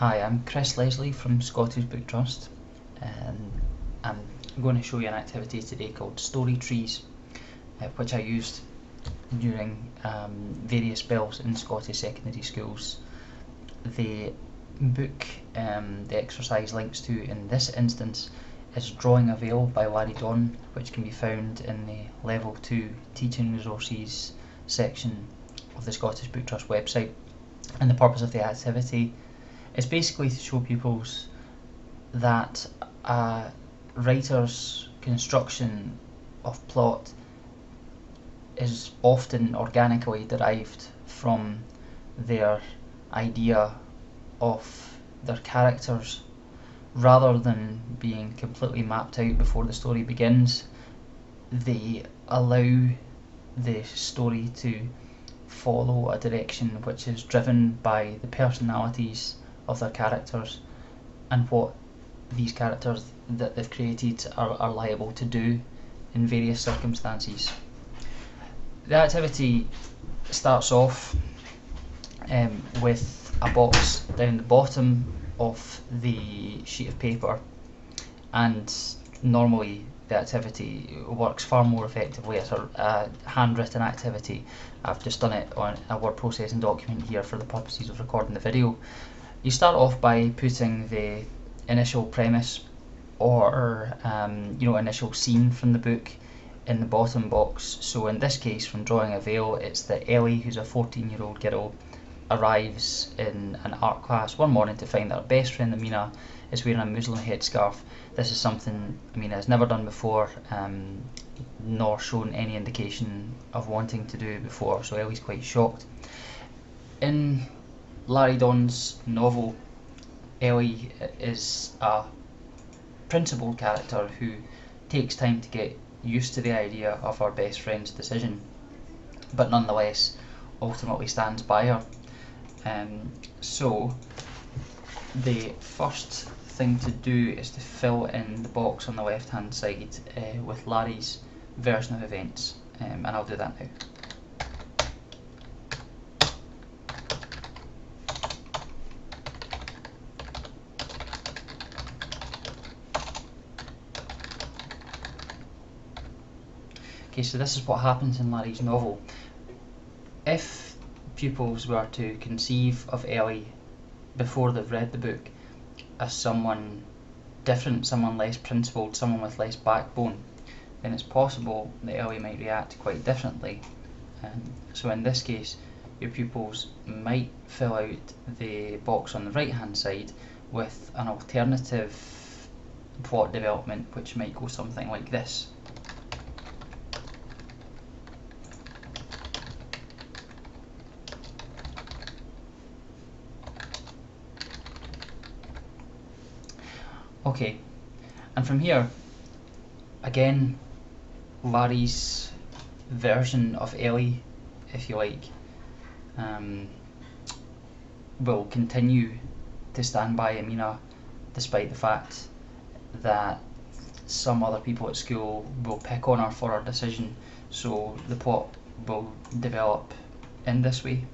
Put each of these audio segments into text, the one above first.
Hi, I'm Chris Leslie from Scottish Book Trust, and I'm going to show you an activity today called Story Trees, which I used during various spells in Scottish secondary schools. The book the exercise links to in this instance is Drawing a Veil by Larry Donn, which can be found in the Level 2 Teaching Resources section of the Scottish Book Trust website. And the purpose of the activity is basically to show pupils that a writer's construction of plot is often organically derived from their idea of their characters, rather than being completely mapped out before the story begins. They allow the story to follow a direction which is driven by the personalities of their characters and what these characters that they've created are liable to do in various circumstances. The activity starts off with a box down the bottom of the sheet of paper, and normally the activity works far more effectively as a handwritten activity. I've just done it on a word processing document here for the purposes of recording the video. You start off by putting the initial premise or initial scene from the book in the bottom box. So in this case, from Drawing a Veil, it's that Ellie, who's a 14-year-old girl, arrives in an art class one morning to find that her best friend Amina is wearing a muslin headscarf. This is something Amina has never done before, nor shown any indication of wanting to do before, so Ellie's quite shocked. In Larry Donn's novel, Ellie is a principled character who takes time to get used to the idea of her best friend's decision, but nonetheless ultimately stands by her. So the first thing to do is to fill in the box on the left hand side with Larry's version of events, and I'll do that now. Okay, so this is what happens in Larry's novel. If pupils were to conceive of Ellie before they've read the book as someone different, someone less principled, someone with less backbone, then it's possible that Ellie might react quite differently. So in this case, your pupils might fill out the box on the right hand side with an alternative plot development, which might go something like this. Okay, and from here, again, Larry's version of Ellie, if you like, will continue to stand by Amina despite the fact that some other people at school will pick on her for her decision, so the plot will develop in this way.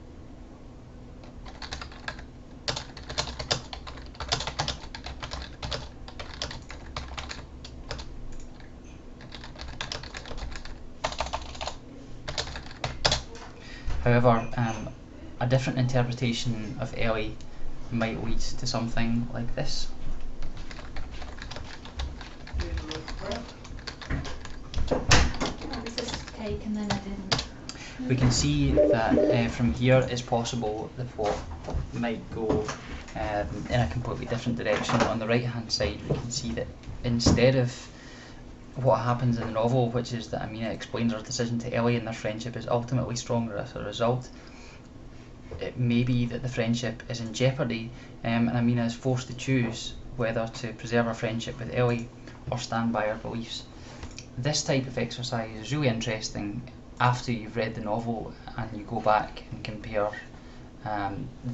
However, a different interpretation of Ellie might lead to something like this. This is cake and then I didn't. We can see that from here it's possible the plot might go in a completely different direction. On the right hand side, we can see that instead of what happens in the novel, which is that Amina explains her decision to Ellie and their friendship is ultimately stronger as a result, it may be that the friendship is in jeopardy, and Amina is forced to choose whether to preserve her friendship with Ellie or stand by her beliefs. This type of exercise is really interesting after you've read the novel and you go back and compare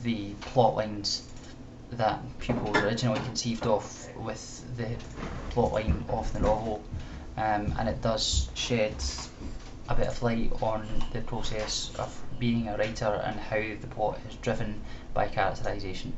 the plot lines that pupils originally conceived of with the plotline of the novel, and it does shed a bit of light on the process of being a writer and how the plot is driven by characterisation.